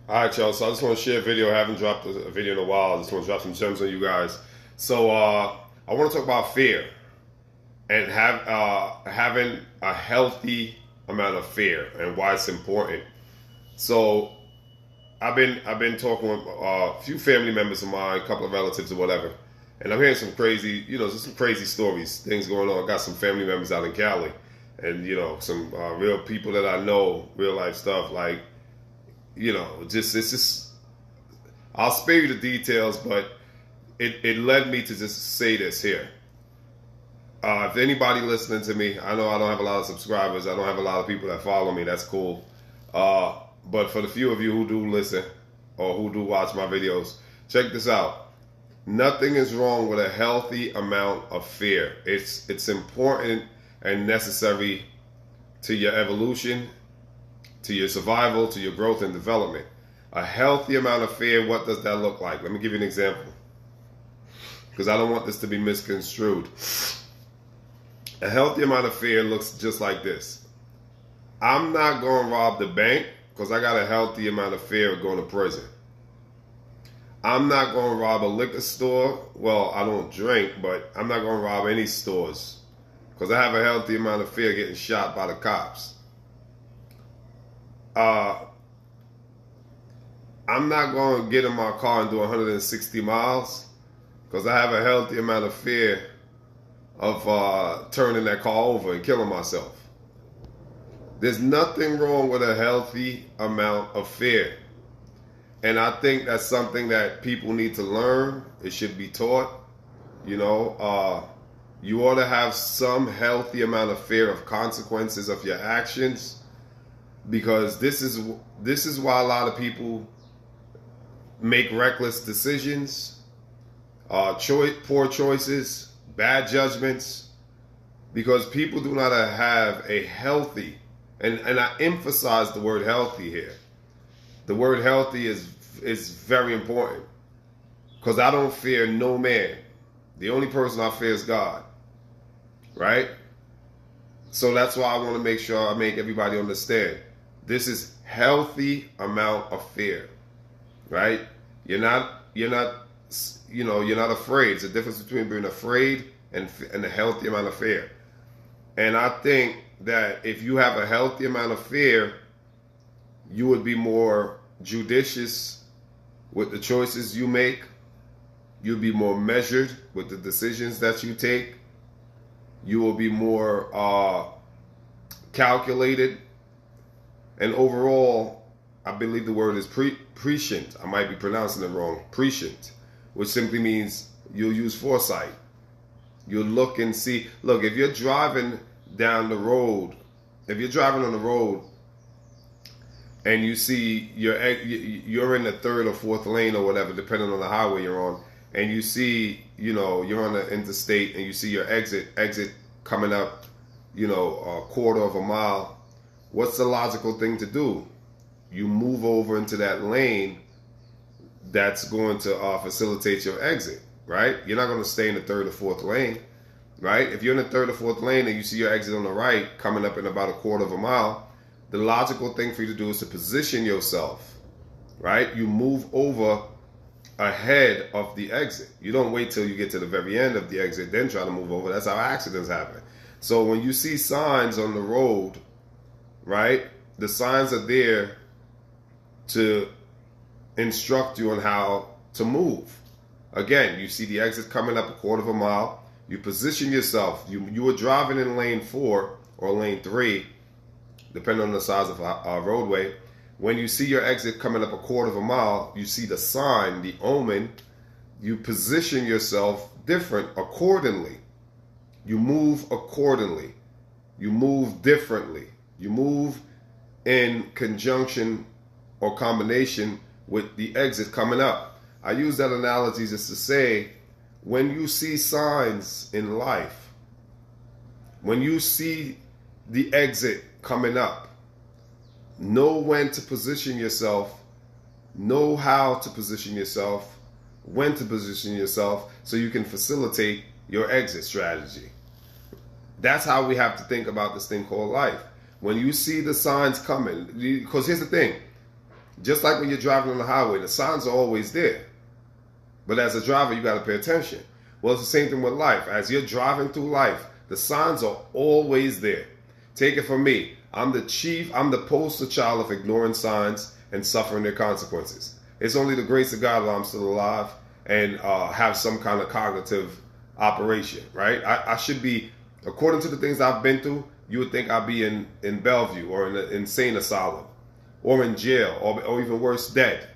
All right, y'all. So I just want to share a video. I haven't dropped a video in a while. I just want to drop some gems on you guys. So I want to talk about fear and having a healthy amount of fear and why it's important. So I've been talking with a few family members of mine, a couple of relatives or whatever, and I'm hearing some crazy, just some crazy stories, things going on. I got some family members out in Cali, and some real people that I know, real life stuff like just it's just I'll spare you the details, but it led me to just say this here. If anybody listening to me, I know I don't have a lot of subscribers. I don't have a lot of people that follow me. That's cool. But for the few of you who do listen or who do watch my videos, check this out. Nothing is wrong with a healthy amount of fear. It's important and necessary to your evolution, to your survival, to your growth and development. A healthy amount of fear, what does that look like? Let me give you an example, because I don't want this to be misconstrued. A healthy amount of fear looks just like this. I'm not going to rob the bank because I got a healthy amount of fear of going to prison. I'm not going to rob a liquor store. Well, I don't drink, but I'm not going to rob any stores because I have a healthy amount of fear of getting shot by the cops. I'm not going to get in my car and do 160 miles because I have a healthy amount of fear of turning that car over and killing myself. There's nothing wrong with a healthy amount of fear. And I think that's something that people need to learn. It should be taught. You ought to have some healthy amount of fear of consequences of your actions, because this is why a lot of people make reckless decisions, poor choices, bad judgments, because people do not have a healthy, and I emphasize the word healthy here. The word healthy is very important, because I don't fear no man. The only person I fear is God, right? So that's why I want to make sure I make everybody understand. This is healthy amount of fear, right? You're not afraid. It's a difference between being afraid and a healthy amount of fear. And I think that if you have a healthy amount of fear, you would be more judicious with the choices you make. You'll be more measured with the decisions that you take. You will be more calculated. And overall, I believe the word is prescient. I might be pronouncing it wrong. Prescient, which simply means you'll use foresight. You'll look and see. Look, if you're driving down the road, if you're driving on the road and you see you're in the third or fourth lane or whatever, depending on the highway you're on, and you see, you're on the interstate and you see your exit coming up, a quarter of a mile, what's the logical thing to do? You move over into that lane that's going to facilitate your exit, right? You're not going to stay in the third or fourth lane, right? If you're in the third or fourth lane and you see your exit on the right coming up in about a quarter of a mile, the logical thing for you to do is to position yourself, right? You move over ahead of the exit. You don't wait till you get to the very end of the exit, then try to move over. That's how accidents happen. So when you see signs on the road, right, the signs are there to instruct you on how to move. Again, you see the exit coming up a quarter of a mile. You position yourself. You were driving in lane 4 or lane 3, depending on the size of a roadway. When you see your exit coming up a quarter of a mile, you see the sign, the omen. You position yourself different accordingly. You move accordingly. You move differently. You move in conjunction or combination with the exit coming up. I use that analogy just to say, when you see signs in life, when you see the exit coming up, know when to position yourself, know how to position yourself, when to position yourself, so you can facilitate your exit strategy. That's how we have to think about this thing called life. When you see the signs coming, because here's the thing, Just like when you're driving on the highway, the signs are always there. But as a driver, you got to pay attention. Well, it's the same thing with life. As you're driving through life, the signs are always there. Take it from me. I'm the poster child of ignoring signs and suffering their consequences. It's only the grace of God that I'm still alive and have some kind of cognitive operation, right? I should be, according to the things I've been through, you would think I'd be in Bellevue or in an insane asylum or in jail or even worse, dead.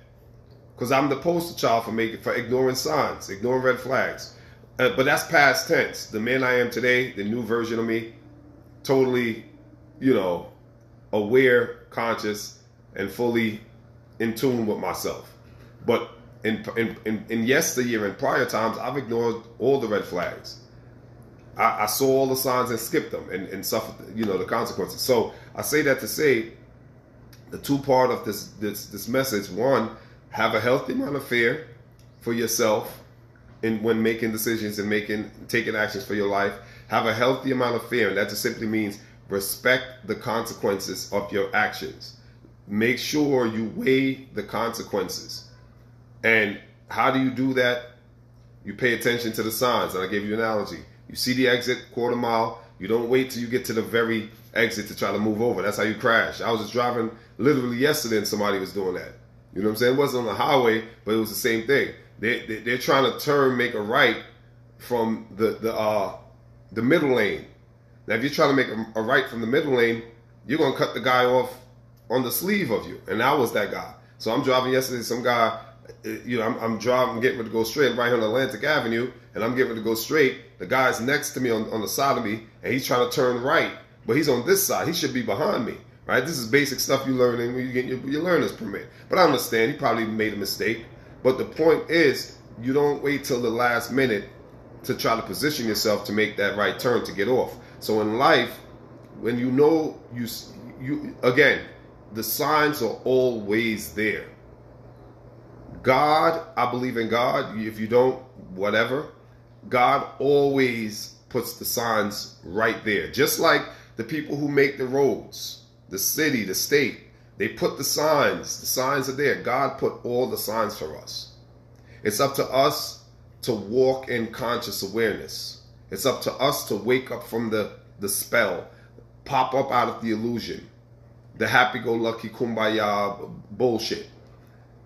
Because I'm the poster child for ignoring signs, ignoring red flags. But that's past tense. The man I am today, the new version of me, totally, aware, conscious, and fully in tune with myself. But in yesteryear and prior times, I've ignored all the red flags. I saw all the signs and skipped them and suffered, the consequences. So I say that to say the two part of this message: one, have a healthy amount of fear for yourself when making decisions and taking actions for your life. Have a healthy amount of fear, and that just simply means respect the consequences of your actions. Make sure you weigh the consequences. And how do you do that? You pay attention to the signs. And I gave you an analogy. You see the exit, quarter mile. You don't wait till you get to the very exit to try to move over. That's how you crash. I was just driving literally yesterday and somebody was doing that. You know what I'm saying? It wasn't on the highway, but it was the same thing. They're trying to make a right from the middle lane. Now, if you're trying to make a right from the middle lane, you're going to cut the guy off on the sleeve of you. And I was that guy. So I'm driving yesterday, some guy, I'm getting ready to go straight right on Atlantic Avenue, and I'm getting ready to go straight. The guy's next to me on the side of me, and he's trying to turn right, but he's on this side. He should be behind me, right? This is basic stuff you learn when you get your learner's permit. But I understand he probably made a mistake. But the point is, you don't wait till the last minute to try to position yourself to make that right turn to get off. So in life, when you again, the signs are always there. God, I believe in God. If you don't, whatever. God always puts the signs right there. Just like the people who make the roads, the city, the state, they put the signs. The signs are there. God put all the signs for us. It's up to us to walk in conscious awareness. It's up to us to wake up from the spell, pop up out of the illusion, the happy-go-lucky kumbaya bullshit,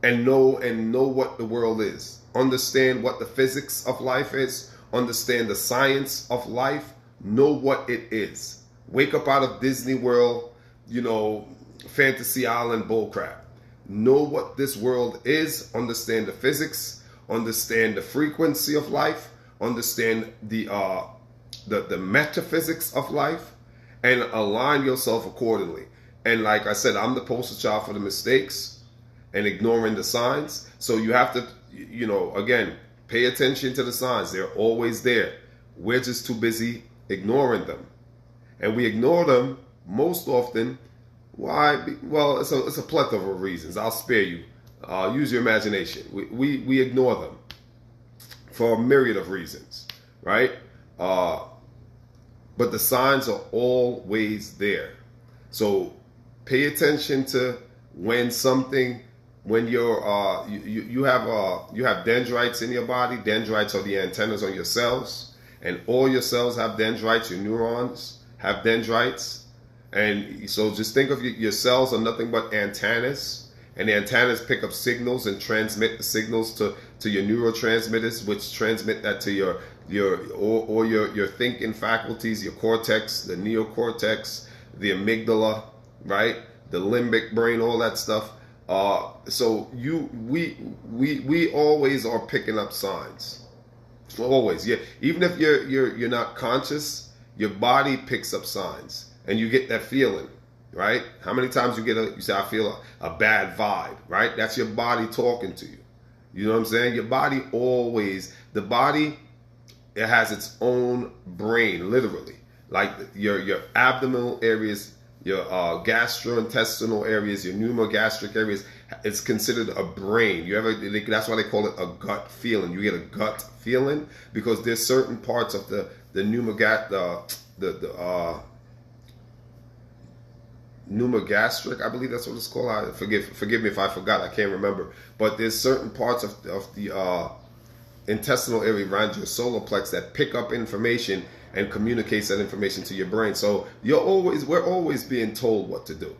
and know what the world is. Understand what the physics of life is. Understand the science of life. Know what it is. Wake up out of Disney World, Fantasy Island bullcrap. Know what this world is. Understand the physics. Understand the frequency of life. Understand the metaphysics of life, and align yourself accordingly. And like I said, I'm the poster child for the mistakes and ignoring the signs. So you have to, again, pay attention to the signs. They're always there. We're just too busy ignoring them. And we ignore them most often. Why? Well, it's a plethora of reasons. I'll spare you. Use your imagination. We ignore them for a myriad of reasons, right? But the signs are always there. So pay attention to when you're you have dendrites in your body. Dendrites are the antennas on your cells, and all your cells have dendrites. Your neurons have dendrites, and so just think of your cells are nothing but antennas, and the antennas pick up signals and transmit the signals to your neurotransmitters, which transmit that to your thinking faculties, your cortex, the neocortex, the amygdala, right, the limbic brain, all that stuff. So we always are picking up signs. Always, yeah. Even if you're not conscious, your body picks up signs, and you get that feeling, right? How many times you say, I feel a bad vibe, right? That's your body talking to you. You know what I'm saying? Your body it has its own brain, literally. Like your abdominal areas, your gastrointestinal areas, your pneumogastric areas, it's considered a brain. That's why they call it a gut feeling. You get a gut feeling because there's certain parts of the pneumogastric, I believe that's what it's called. Forgive me if I forgot. I can't remember. But there's certain parts of the intestinal area around your solar plex that pick up information and communicates that information to your brain. So we're always being told what to do.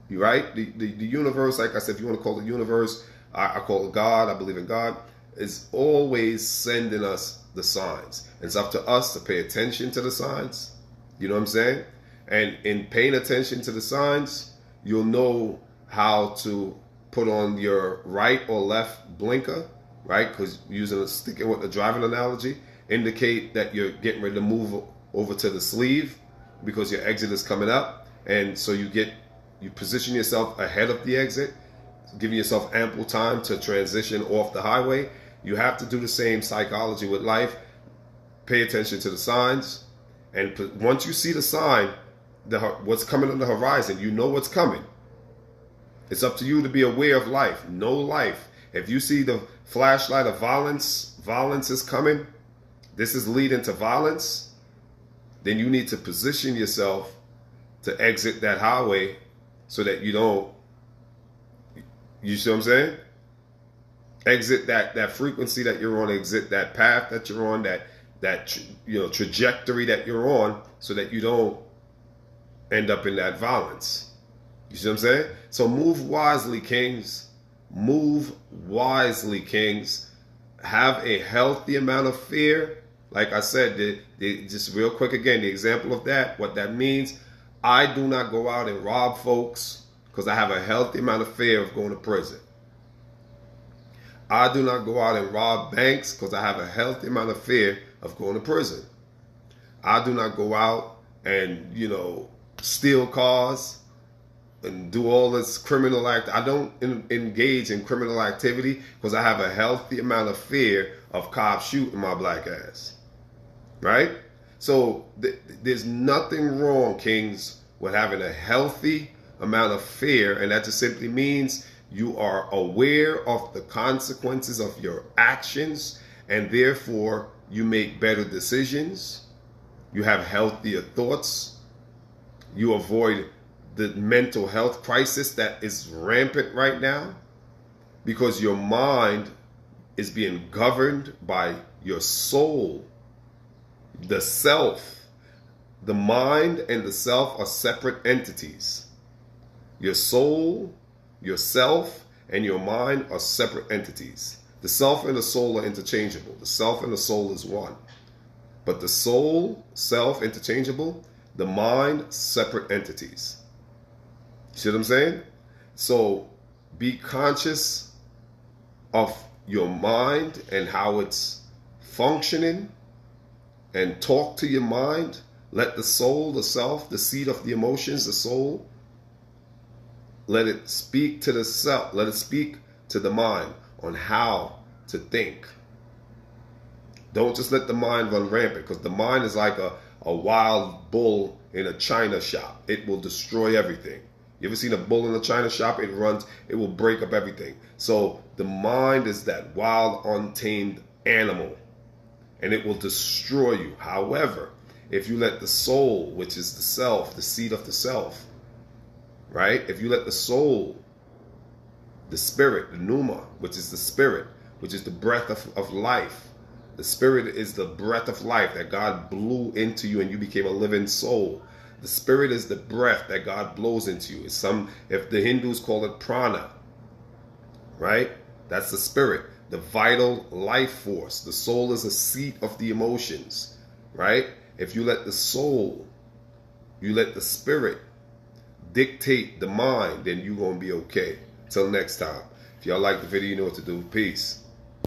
You right? The universe, like I said, if you want to call it universe, I call it God. I believe in God. Is always sending us the signs. It's up to us to pay attention to the signs. You know what I'm saying? And in paying attention to the signs, you'll know how to put on your right or left blinker, right? Because sticking with the driving analogy, indicate that you're getting ready to move over to the sleeve because your exit is coming up. And so you position yourself ahead of the exit, giving yourself ample time to transition off the highway. You have to do the same psychology with life. Pay attention to the signs. And once you see the sign, what's coming on the horizon, you know what's coming. It's up to you to be aware of life. Know life. If you see the flashlight of violence is coming, this is leading to violence, then you need to position yourself to exit that highway so that you don't, you see what I'm saying? Exit that frequency that you're on, exit that path that you're on, that trajectory that you're on, so that you don't end up in that violence. You see what I'm saying? So move wisely, kings. Move wisely, kings. Have a healthy amount of fear. Like I said, just real quick again, the example of that, what that means. I do not go out and rob folks because I have a healthy amount of fear of going to prison. I do not go out and rob banks because I have a healthy amount of fear of going to prison. I do not go out and, steal cars and do all this criminal act. I don't engage in criminal activity because I have a healthy amount of fear of cops shooting my black ass. Right? So there's nothing wrong, kings, with having a healthy amount of fear. And that just simply means you are aware of the consequences of your actions, and therefore you make better decisions. You have healthier thoughts. You avoid the mental health crisis that is rampant right now because your mind is being governed by your soul. The self, the mind and the self are separate entities. Your soul, yourself, and your mind are separate entities. The self and the soul are interchangeable. The self and the soul is one. But the soul, self, interchangeable. The mind, separate entities. See what I'm saying? So be conscious of your mind and how it's functioning, and talk to your mind. Let the soul, the self, the seat of the emotions, the soul, let it speak to the self. Let it speak to the mind on how to think. Don't just let the mind run rampant, because the mind is like a wild bull in a china shop. It will destroy everything. You ever seen a bull in a china shop? It will break up everything. So the mind is that wild, untamed animal, and it will destroy you. However, if you let the soul, which is the self, the seat of the self, right? If you let the soul, the spirit, the pneuma, which is the spirit, which is the breath of life. The spirit is the breath of life that God blew into you and you became a living soul. The spirit is the breath that God blows into you. If the Hindus call it prana, right? That's the spirit, the vital life force. The soul is a seat of the emotions, right? If you let the soul, you let the spirit dictate the mind, then you're going to be okay. Till next time. If y'all like the video, you know what to do. Peace.